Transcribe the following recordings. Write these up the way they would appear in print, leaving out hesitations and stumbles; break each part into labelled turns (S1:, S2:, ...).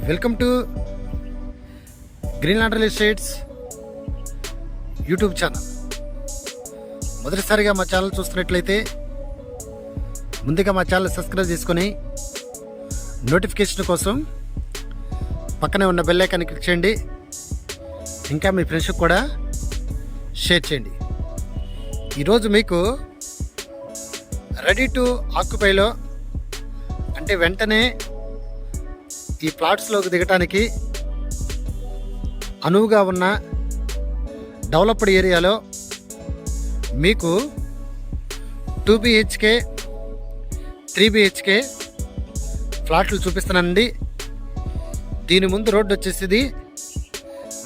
S1: Welcome to green land real estates YouTube channel. మొదటిసారిగా మా channel చూస్తున్నట్లయితే ముందుగా మా ఛానల్ సబ్స్క్రైబ్ చేసుకొని నోటిఫికేషన్ కోసం పక్కనే ఉన్న బెల్ ఐకాన్ని క్లిక్ చేయండి. ఇంకా మీ ఫ్రెండ్స్కి కూడా షేర్ చేయండి. ఈరోజు మీకు రెడీ టు ఆక్యుపైలో అంటే వెంటనే ఈ ప్లాట్స్లోకి దిగటానికి అనువుగా ఉన్న డెవలప్డ్ ఏరియాలో మీకు 2 BHK 3 BHK ఫ్లాట్లు చూపిస్తున్నానండి. దీని ముందు రోడ్డు వచ్చేసి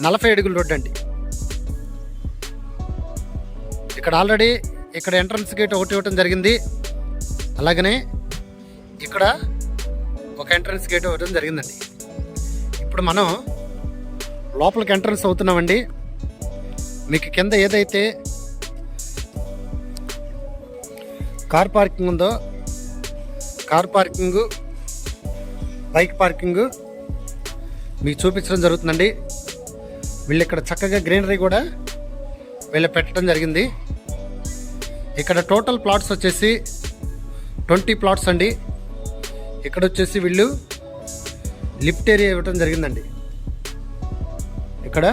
S1: 40 అడుగుల రోడ్డు అండి. ఇక్కడ ఆల్రెడీ ఇక్కడ ఎంట్రన్స్ గేట్ ఒకటి ఇవ్వటం జరిగింది. అలాగనే ఇక్కడ ఒక ఎంట్రన్స్ గేట్ ఇవ్వడం జరిగిందండి. ఇప్పుడు మనం లోపలికి ఎంట్రన్స్ అవుతున్నామండి. మీకు కింద ఏదైతే కార్ పార్కింగ్ ఉందో కార్ పార్కింగు, బైక్ పార్కింగు మీకు చూపించడం జరుగుతుందండి. వీళ్ళు ఇక్కడ చక్కగా గ్రీనరీ కూడా వీళ్ళు పెట్టడం జరిగింది. ఇక్కడ టోటల్ ప్లాట్స్ వచ్చేసి 20 ప్లాట్స్ అండి. ఇక్కడ వచ్చేసి వీళ్ళు లిఫ్ట్ ఏరియా ఇవ్వటం జరిగిందండి. ఇక్కడ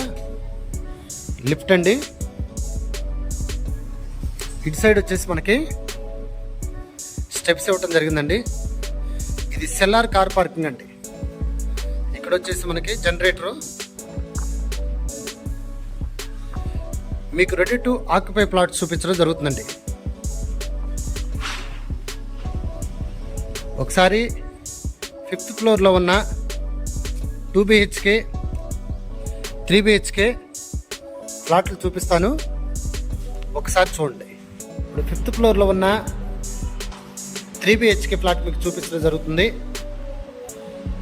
S1: లిఫ్ట్ అండి. ఇటు సైడ్ వచ్చేసి మనకి స్టెప్స్ ఇవ్వటం జరిగిందండి. ఇది సెల్లార్ కార్ పార్కింగ్ అండి. ఇక్కడ వచ్చేసి మనకి జనరేటరు. మీకు రెడీ టు ఆక్యుపై ప్లాట్స్ చూపించడం జరుగుతుందండి. ఒకసారి 5th ఫ్లోర్లో ఉన్న 2 BHK 3 BHK ఫ్లాట్లు చూపిస్తాను, ఒకసారి చూడండి. ఇప్పుడు 5th ఫ్లోర్లో ఉన్న 3 BHK ఫ్లాట్ మీకు చూపించడం జరుగుతుంది.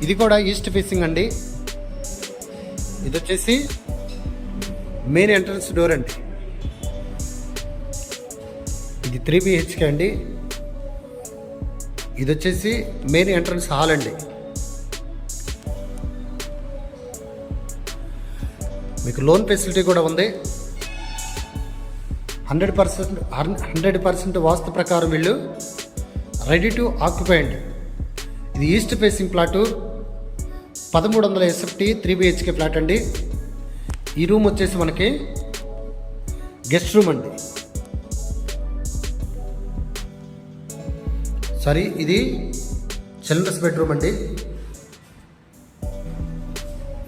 S1: ఇది కూడా ఈస్ట్ ఫేసింగ్ అండి. ఇది వచ్చేసి మెయిన్ ఎంట్రన్స్ డోర్ అండి. ఇది 3 BHK అండి. ఇది వచ్చేసి మెయిన్ ఎంట్రన్స్ హాల్ అండి. మీకు లోన్ ఫెసిలిటీ కూడా ఉంది. 100% వాస్తు ప్రకారం వీళ్ళు రెడీ టు ఆక్యుపై అండి. ఇది east facing plot 1300 SFT 3 BHK flat అండి. ఈ రూమ్ వచ్చేసి మనకి గెస్ట్ రూమ్ అండి. సారీ, ఇది చిల్డ్రన్స్ బెడ్రూమ్ అండి.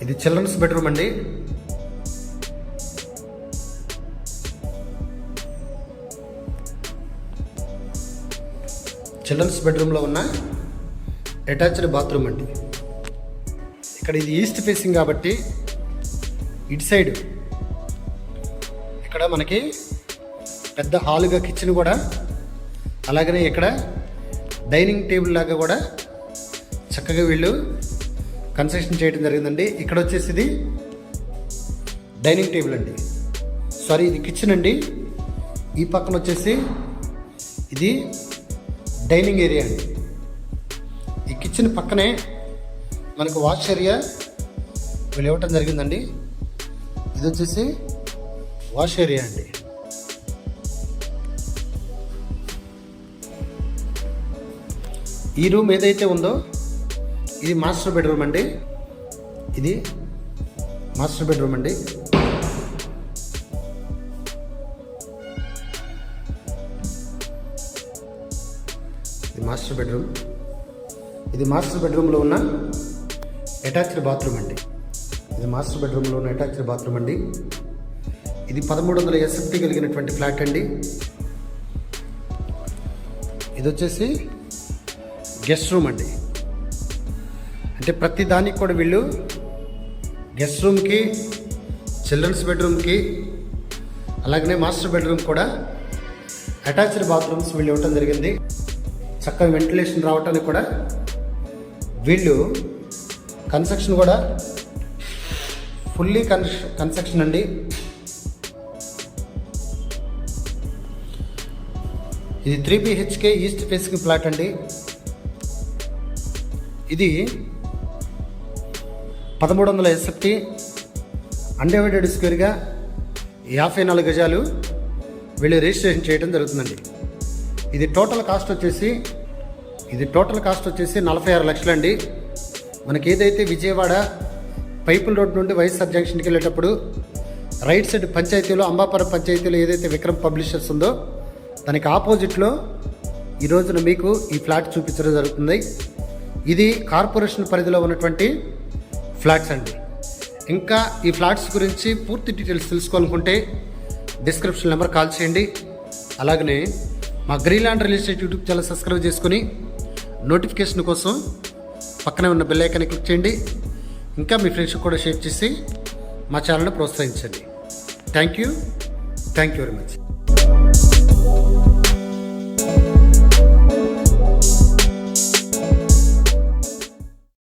S1: ఇది చిల్డ్రన్స్ బెడ్రూమ్ అండి. చిల్డ్రన్స్ బెడ్రూమ్లో ఉన్న అటాచ్డ్ బాత్రూమ్ అండి. ఇక్కడ ఇది ఈస్ట్ ఫేసింగ్ కాబట్టి ఇటు సైడ్ ఇక్కడ మనకి పెద్ద హాల్గా కిచెన్ కూడా, అలాగనే ఇక్కడ డైనింగ్ టేబుల్ లాగా కూడా చక్కగా వీళ్ళు కన్స్ట్రక్షన్ చేయడం జరిగిందండి. ఇక్కడ వచ్చేసి ఇది డైనింగ్ టేబుల్ అండి. సారీ, ఇది కిచెన్ అండి. ఈ పక్కన వచ్చేసి ఇది డైనింగ్ ఏరియా అండి. ఈ కిచెన్ పక్కనే మనకు వాష్ ఏరియా వీళ్ళు ఇవ్వటం జరిగిందండి. ఇది వచ్చేసి వాష్ ఏరియా అండి. ఈ రూమ్ ఏదైతే ఉందో ఇది మాస్టర్ బెడ్రూమ్ అండి. ఇది మాస్టర్ బెడ్రూమ్ అండి. ఇది మాస్టర్ బెడ్రూమ్. ఇది మాస్టర్ బెడ్రూమ్లో ఉన్న అటాచ్డ్ బాత్రూమ్ అండి. ఇది మాస్టర్ బెడ్రూమ్లో ఉన్న అటాచ్డ్ బాత్రూమ్ అండి. ఇది 1300 SFT కలిగినటువంటి ఫ్లాట్ అండి. ఇది వచ్చేసి గెస్ట్ రూమ్ అండి. అంటే ప్రతి దానికి కూడా వీళ్ళు గెస్ట్ రూమ్కి, చిల్డ్రన్స్ బెడ్రూమ్కి, అలాగనే మాస్టర్ బెడ్రూమ్ కూడా అటాచ్డ్ బాత్రూమ్స్ వీళ్ళు ఇవ్వటం జరిగింది. చక్కగా వెంటిలేషన్ రావటానికి కూడా వీళ్ళు కన్స్ట్రక్షన్ కూడా ఫుల్లీ కన్స్ట్రక్షన్ అండి. ఇది 3 BHK ఈస్ట్ ఫేసింగ్ ఫ్లాట్ అండి. ఇది 1300 SFT అన్డివైడెడ్ స్క్వేర్గా 54 గజాలు వీళ్ళు రిజిస్ట్రేషన్ చేయడం జరుగుతుందండి. ఇది టోటల్ కాస్ట్ వచ్చేసి 46 లక్షలండి. మనకి ఏదైతే విజయవాడ పైపుల్ రోడ్ నుండి వైఎస్ఆర్ జంక్షన్కి వెళ్ళేటప్పుడు రైట్ సైడ్ పంచాయతీలో అంబాపురం పంచాయతీలో ఏదైతే విక్రమ్ పబ్లిషర్స్ ఉందో దానికి ఆపోజిట్లో ఈ రోజున మీకు ఈ ఫ్లాట్ చూపించడం జరుగుతుంది. ఇది కార్పొరేషన్ పరిధిలో ఉన్నటువంటి ఫ్లాట్స్ అండి. ఇంకా ఈ ఫ్లాట్స్ గురించి పూర్తి డీటెయిల్స్ తెలుసుకోవాలనుకుంటే డిస్క్రిప్షన్ నెంబర్ కాల్ చేయండి. అలాగనే మా Greenland real estate YouTube channel subscribe చేసుకుని నోటిఫికేషన్ కోసం పక్కనే ఉన్న బెల్ ఐకాన్ని క్లిక్ చేయండి. ఇంకా మీ ఫ్రెండ్స్కి కూడా షేర్ చేసి మా ఛానల్ని ప్రోత్సహించండి. Thank you very much.